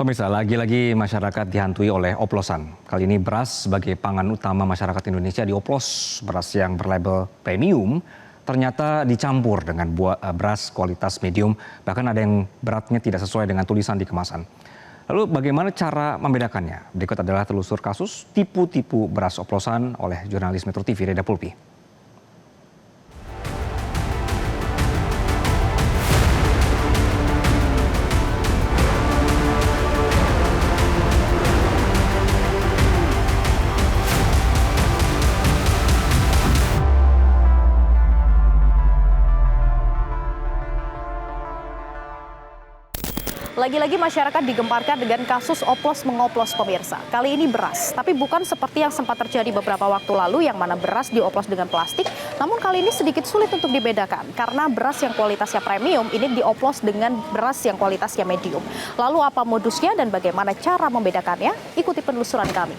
Pemirsa, lagi-lagi masyarakat dihantui oleh oplosan. Kali ini beras sebagai pangan utama masyarakat Indonesia dioplos. Beras yang berlabel premium ternyata dicampur dengan beras kualitas medium. Bahkan ada yang beratnya tidak sesuai dengan tulisan di kemasan. Lalu bagaimana cara membedakannya? Berikut adalah telusur kasus tipu-tipu beras oplosan oleh jurnalis Metro TV Reda Pulpi. Lagi-lagi masyarakat digemparkan dengan kasus oplos-mengoplos pemirsa. Kali ini beras, tapi bukan seperti yang sempat terjadi beberapa waktu lalu yang mana beras dioplos dengan plastik. Namun kali ini sedikit sulit untuk dibedakan karena beras yang kualitasnya premium ini dioplos dengan beras yang kualitasnya medium. Lalu apa modusnya dan bagaimana cara membedakannya? Ikuti penelusuran kami.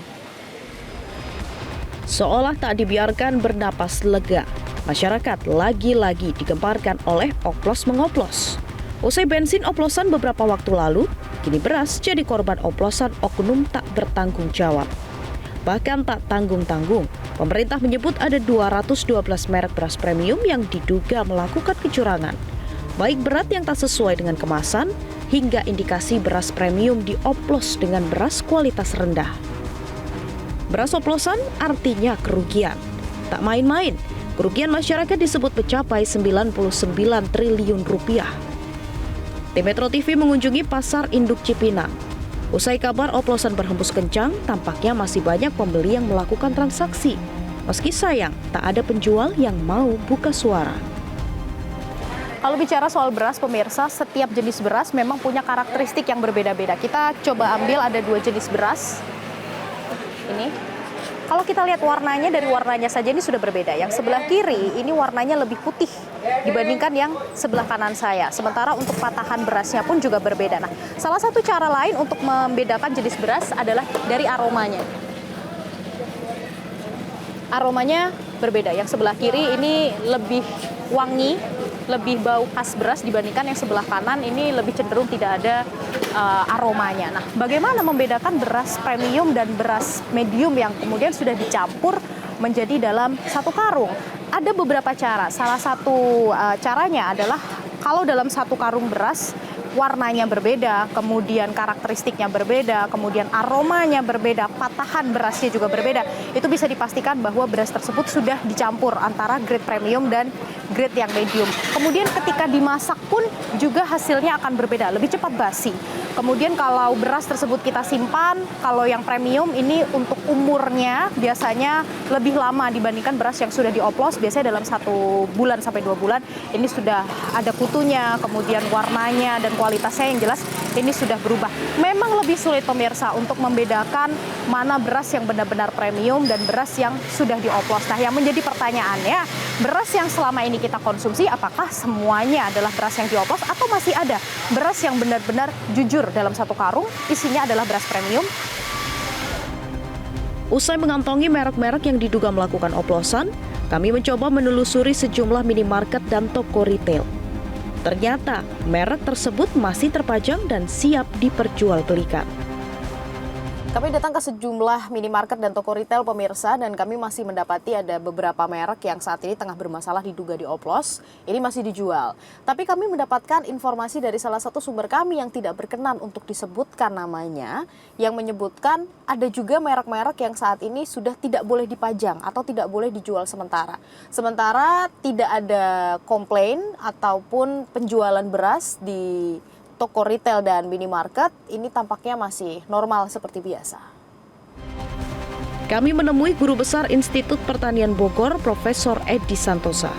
Seolah tak dibiarkan bernapas lega, masyarakat lagi-lagi digemparkan oleh oplos-mengoplos. Usai bensin oplosan beberapa waktu lalu, kini beras jadi korban oplosan oknum tak bertanggung jawab. Bahkan tak tanggung-tanggung, pemerintah menyebut ada 212 merek beras premium yang diduga melakukan kecurangan. Baik berat yang tak sesuai dengan kemasan, hingga indikasi beras premium dioplos dengan beras kualitas rendah. Beras oplosan artinya kerugian. Tak main-main, kerugian masyarakat disebut mencapai 99 triliun rupiah. Tim Metro TV mengunjungi pasar induk Cipinang. Usai kabar oplosan berhembus kencang, tampaknya masih banyak pembeli yang melakukan transaksi. Meski sayang, tak ada penjual yang mau buka suara. Kalau bicara soal beras pemirsa, setiap jenis beras memang punya karakteristik yang berbeda-beda. Kita coba ambil ada 2 jenis beras. Ini. Kalau kita lihat warnanya, dari warnanya saja ini sudah berbeda. Yang sebelah kiri ini warnanya lebih putih dibandingkan yang sebelah kanan saya. Sementara untuk patahan berasnya pun juga berbeda. Nah, salah satu cara lain untuk membedakan jenis beras adalah dari aromanya. Aromanya berbeda. Yang sebelah kiri ini lebih wangi, lebih bau khas beras dibandingkan yang sebelah kanan ini lebih cenderung tidak ada aromanya. Nah, bagaimana membedakan beras premium dan beras medium yang kemudian sudah dicampur menjadi dalam satu karung? Ada beberapa cara. Salah satu caranya adalah kalau dalam satu karung beras warnanya berbeda, kemudian karakteristiknya berbeda, kemudian aromanya berbeda, patahan berasnya juga berbeda. Itu bisa dipastikan bahwa beras tersebut sudah dicampur antara grade premium dan grade yang medium. Kemudian ketika dimasak pun juga hasilnya akan berbeda, lebih cepat basi. Kemudian kalau beras tersebut kita simpan, kalau yang premium ini untuk umurnya biasanya lebih lama dibandingkan beras yang sudah dioplos, biasanya dalam 1 bulan sampai 2 bulan ini sudah ada kutunya, kemudian warnanya dan kualitasnya yang jelas ini sudah berubah. Memang lebih sulit pemirsa untuk membedakan mana beras yang benar-benar premium dan beras yang sudah dioplos. Nah, yang menjadi pertanyaannya, beras yang selama ini kita konsumsi apakah semuanya adalah beras yang dioplos atau masih ada beras yang benar-benar jujur dalam satu karung isinya adalah beras premium? Usai mengantongi merek-merek yang diduga melakukan oplosan, kami mencoba menelusuri sejumlah minimarket dan toko retail. Ternyata merek tersebut masih terpajang dan siap diperjualbelikan. Kami datang ke sejumlah minimarket dan toko retail pemirsa dan kami masih mendapati ada beberapa merek yang saat ini tengah bermasalah diduga dioplos. Ini masih dijual. Tapi kami mendapatkan informasi dari salah satu sumber kami yang tidak berkenan untuk disebutkan namanya, yang menyebutkan ada juga merek-merek yang saat ini sudah tidak boleh dipajang atau tidak boleh dijual sementara. Sementara tidak ada komplain ataupun penjualan beras di toko retail dan minimarket ini tampaknya masih normal seperti biasa. Kami menemui Guru Besar Institut Pertanian Bogor, Profesor Edi Santosa.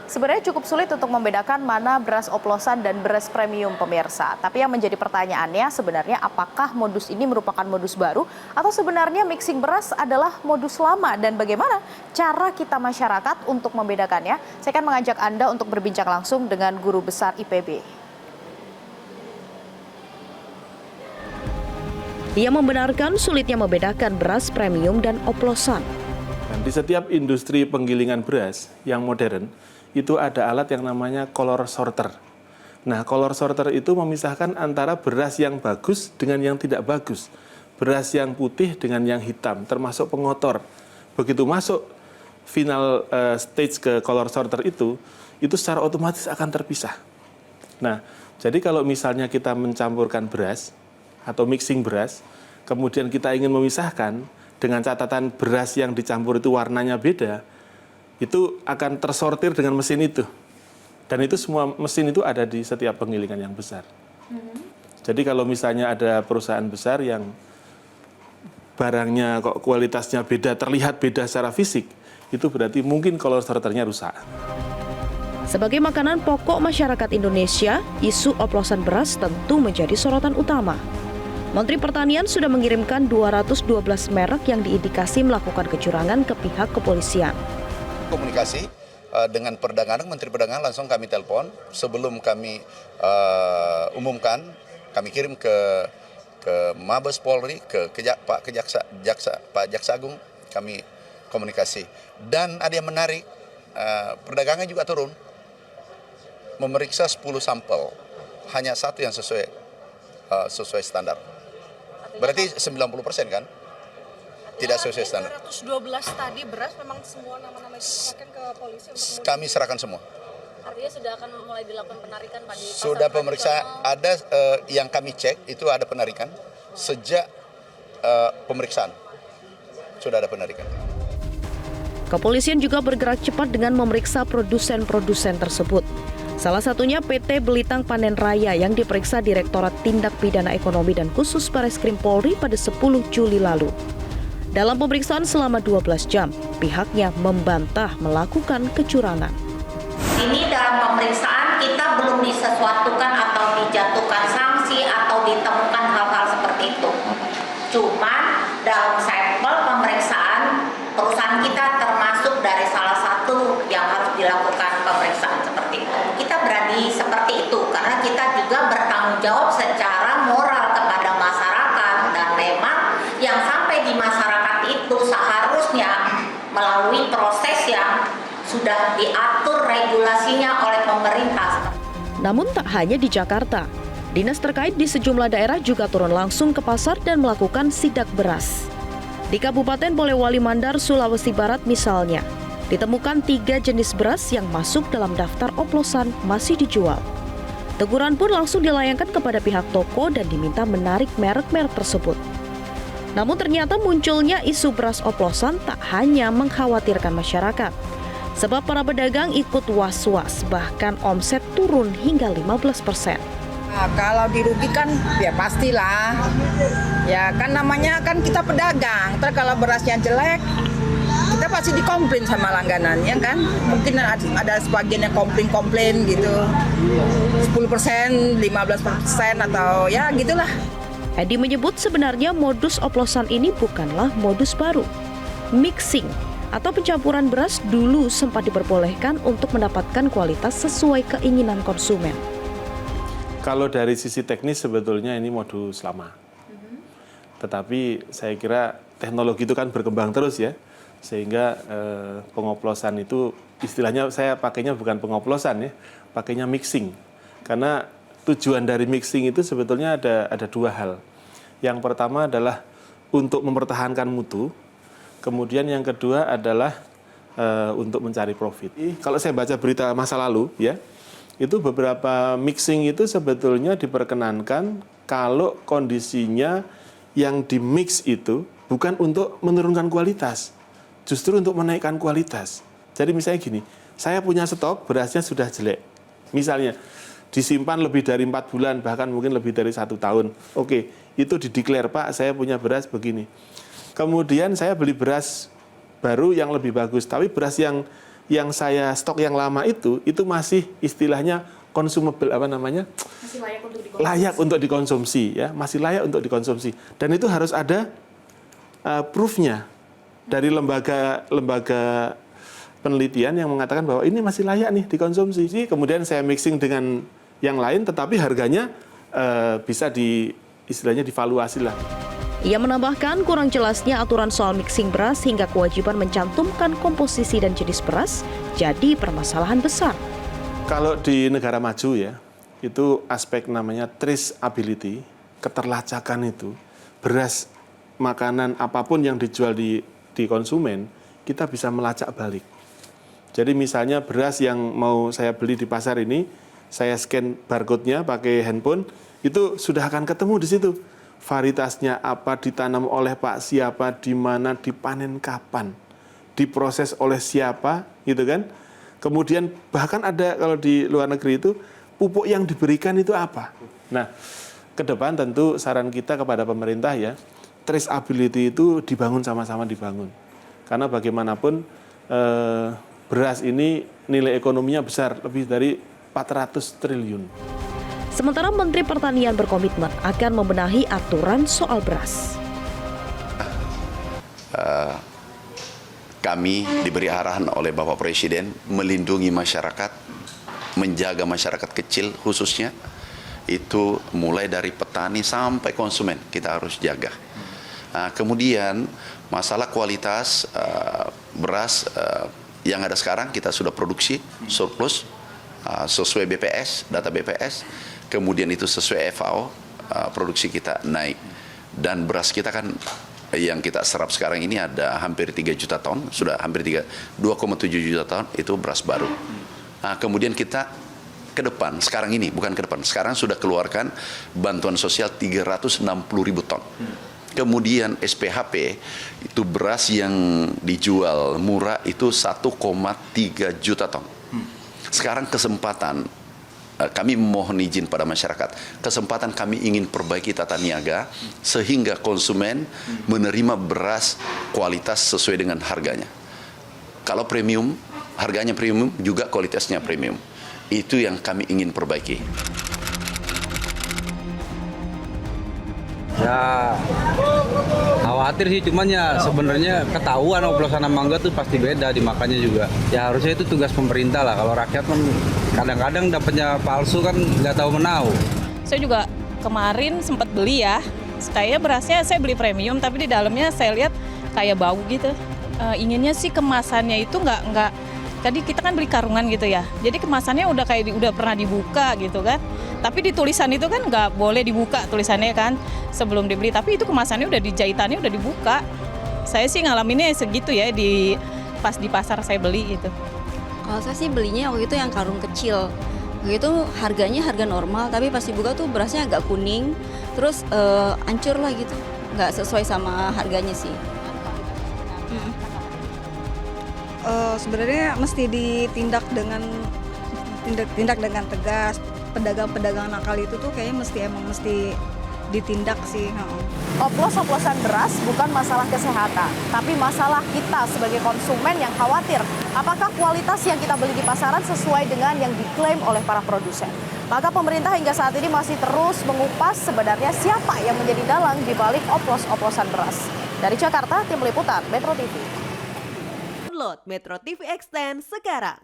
Sebenarnya cukup sulit untuk membedakan mana beras oplosan dan beras premium pemirsa. Tapi yang menjadi pertanyaannya sebenarnya apakah modus ini merupakan modus baru atau sebenarnya mixing beras adalah modus lama dan bagaimana cara kita masyarakat untuk membedakannya? Saya akan mengajak Anda untuk berbincang langsung dengan Guru Besar IPB. Ia membenarkan sulitnya membedakan beras premium dan oplosan. Di setiap industri penggilingan beras yang modern, itu ada alat yang namanya color sorter. Nah, color sorter itu memisahkan antara beras yang bagus dengan yang tidak bagus. Beras yang putih dengan yang hitam, termasuk pengotor. Begitu masuk final stage ke color sorter itu secara otomatis akan terpisah. Nah, jadi kalau misalnya kita mencampurkan beras atau mixing beras, kemudian kita ingin memisahkan dengan catatan beras yang dicampur itu warnanya beda, itu akan tersortir dengan mesin itu. Dan itu semua mesin itu ada di setiap penggilingan yang besar. Jadi kalau misalnya ada perusahaan besar yang barangnya kok kualitasnya beda, terlihat beda secara fisik, itu berarti mungkin color sorternya rusak. Sebagai makanan pokok masyarakat Indonesia, isu oplosan beras tentu menjadi sorotan utama. Menteri Pertanian sudah mengirimkan 212 merek yang diindikasi melakukan kecurangan ke pihak kepolisian. Komunikasi dengan perdagangan, Menteri Perdagangan langsung kami telepon sebelum kami umumkan, kami kirim ke Mabes Polri, ke Pak Jaksa Agung, kami komunikasi. Dan ada yang menarik, perdagangan juga turun, memeriksa 10 sampel, hanya satu yang sesuai standar. Berarti 90% kan? Tidak sesuai standar. 212 tadi beras memang semua nama-nama itu diserahkan ke polisi untuk kami serahkan semua. Artinya sudah akan mulai dilakukan penarikan Pak di Sudah pemeriksaan, ada yang kami cek itu ada penarikan sejak pemeriksaan. Sudah ada penarikan. Kepolisian juga bergerak cepat dengan memeriksa produsen-produsen tersebut. Salah satunya PT Belitang Panen Raya yang diperiksa Direktorat Tindak Pidana Ekonomi dan Khusus Bareskrim Polri pada 10 Juli lalu. Dalam pemeriksaan selama 12 jam, pihaknya membantah melakukan kecurangan. Ini dalam pemeriksaan kita belum disesuatukan atau dijatuhkan sanksi atau ditemukan hal-hal seperti itu. Cuma dalam sampel pemeriksaan perusahaan kita termasuk dari salah satu yang harus dilakukan pemeriksaan seperti itu. Kita berani seperti itu karena kita juga bertanggung jawab secara moral kepada masyarakat, dan memang yang sampai di masyarakat itu seharusnya melalui proses yang sudah diatur regulasinya oleh pemerintah. Namun tak hanya di Jakarta, dinas terkait di sejumlah daerah juga turun langsung ke pasar dan melakukan sidak beras. Di Kabupaten Polewali Mandar, Sulawesi Barat misalnya, ditemukan 3 jenis beras yang masuk dalam daftar oplosan masih dijual. Teguran pun langsung dilayangkan kepada pihak toko dan diminta menarik merek-merek tersebut. Namun ternyata munculnya isu beras oplosan tak hanya mengkhawatirkan masyarakat, sebab para pedagang ikut was-was, bahkan omset turun hingga 15%. Nah, kalau dirugikan ya pastilah, ya kan namanya kan kita pedagang, terus kalau berasnya jelek, kita pasti dikomplain sama langganannya kan, mungkin ada sebagian yang komplain gitu, 10%, 15% atau ya gitulah. Edi menyebut sebenarnya modus oplosan ini bukanlah modus baru. Mixing atau pencampuran beras dulu sempat diperbolehkan untuk mendapatkan kualitas sesuai keinginan konsumen. Kalau dari sisi teknis sebetulnya ini modus lama. Tetapi saya kira teknologi itu kan berkembang terus ya. Sehingga pengoplosan itu istilahnya saya pakainya bukan pengoplosan ya, pakainya mixing. Karena tujuan dari mixing itu sebetulnya ada 2 hal. Yang pertama adalah untuk mempertahankan mutu. Kemudian yang kedua adalah untuk mencari profit. Kalau saya baca berita masa lalu ya, itu beberapa mixing itu sebetulnya diperkenankan kalau kondisinya yang di-mix itu bukan untuk menurunkan kualitas, justru untuk menaikkan kualitas. Jadi misalnya gini, saya punya stok berasnya sudah jelek. Misalnya disimpan lebih dari 4 bulan, bahkan mungkin lebih dari 1 tahun. Oke, itu dideklar, Pak, saya punya beras begini. Kemudian saya beli beras baru yang lebih bagus, tapi beras yang saya stok yang lama itu masih istilahnya consumable, masih layak untuk dikonsumsi ya, masih layak untuk dikonsumsi. Dan itu harus ada proof-nya dari lembaga penelitian yang mengatakan bahwa ini masih layak nih dikonsumsi. Kemudian saya mixing dengan yang lain, tetapi harganya bisa istilahnya divaluasi lah. Ia menambahkan kurang jelasnya aturan soal mixing beras hingga kewajiban mencantumkan komposisi dan jenis beras jadi permasalahan besar. Kalau di negara maju ya, itu aspek namanya traceability, keterlacakan itu, beras, makanan apapun yang dijual di konsumen, kita bisa melacak balik. Jadi misalnya beras yang mau saya beli di pasar ini, saya scan barcode-nya pakai handphone, itu sudah akan ketemu di situ. Varietasnya apa, ditanam oleh Pak siapa, di mana, dipanen kapan, diproses oleh siapa, gitu kan. Kemudian bahkan ada kalau di luar negeri itu, pupuk yang diberikan itu apa. Nah, ke depan tentu saran kita kepada pemerintah ya, traceability itu dibangun sama-sama dibangun. Karena bagaimanapun beras ini nilai ekonominya besar, lebih dari 400 triliun. Sementara Menteri Pertanian berkomitmen akan membenahi aturan soal beras. Kami diberi arahan oleh Bapak Presiden melindungi masyarakat, menjaga masyarakat kecil khususnya, itu mulai dari petani sampai konsumen kita harus jaga. Kemudian masalah kualitas beras yang ada sekarang kita sudah produksi surplus sesuai BPS, data BPS, kemudian itu sesuai FAO, produksi kita naik. Dan beras kita kan yang kita serap sekarang ini ada hampir 3 juta ton, sudah hampir 2,7 juta ton, itu beras baru. Kemudian kita ke depan, sekarang ini, bukan ke depan, sekarang sudah keluarkan bantuan sosial 360.000 ton. Kemudian SPHP, itu beras yang dijual murah itu 1,3 juta ton. Sekarang kesempatan, kami mohon izin pada masyarakat, kesempatan kami ingin perbaiki tata niaga sehingga konsumen menerima beras kualitas sesuai dengan harganya. Kalau premium, harganya premium, juga kualitasnya premium. Itu yang kami ingin perbaiki. Ya khawatir sih, cuman ya sebenarnya ketahuan oplosan sama enggak tuh pasti beda dimakannya juga. Ya harusnya itu tugas pemerintah lah, kalau rakyat kan kadang-kadang dapatnya palsu kan nggak tahu menahu. Saya juga kemarin sempat beli ya, kayaknya berasnya saya beli premium tapi di dalamnya saya lihat kayak bau gitu. Inginnya sih kemasannya itu nggak, tadi kita kan beli karungan gitu ya, jadi kemasannya udah kayak udah pernah dibuka gitu kan. Tapi di tulisan itu kan nggak boleh dibuka tulisannya kan sebelum dibeli. Tapi itu kemasannya udah jahitannya udah dibuka. Saya sih ngalaminnya segitu ya pas di pasar saya beli gitu. Kalau saya sih belinya waktu itu yang karung kecil. Waktu itu harganya harga normal, tapi pas dibuka tuh berasnya agak kuning, terus hancur lah gitu. Nggak sesuai sama harganya sih. Sebenarnya mesti ditindak dengan tegas. Pedagang-pedagang nakal itu tuh kayaknya mesti ditindak sih. Oplos-oplosan beras bukan masalah kesehatan, tapi masalah kita sebagai konsumen yang khawatir apakah kualitas yang kita beli di pasaran sesuai dengan yang diklaim oleh para produsen. Maka pemerintah hingga saat ini masih terus mengupas sebenarnya siapa yang menjadi dalang di balik oplos-oplosan beras. Dari Jakarta, Tim Liputan Metro TV. Download Metro TV Extend sekarang.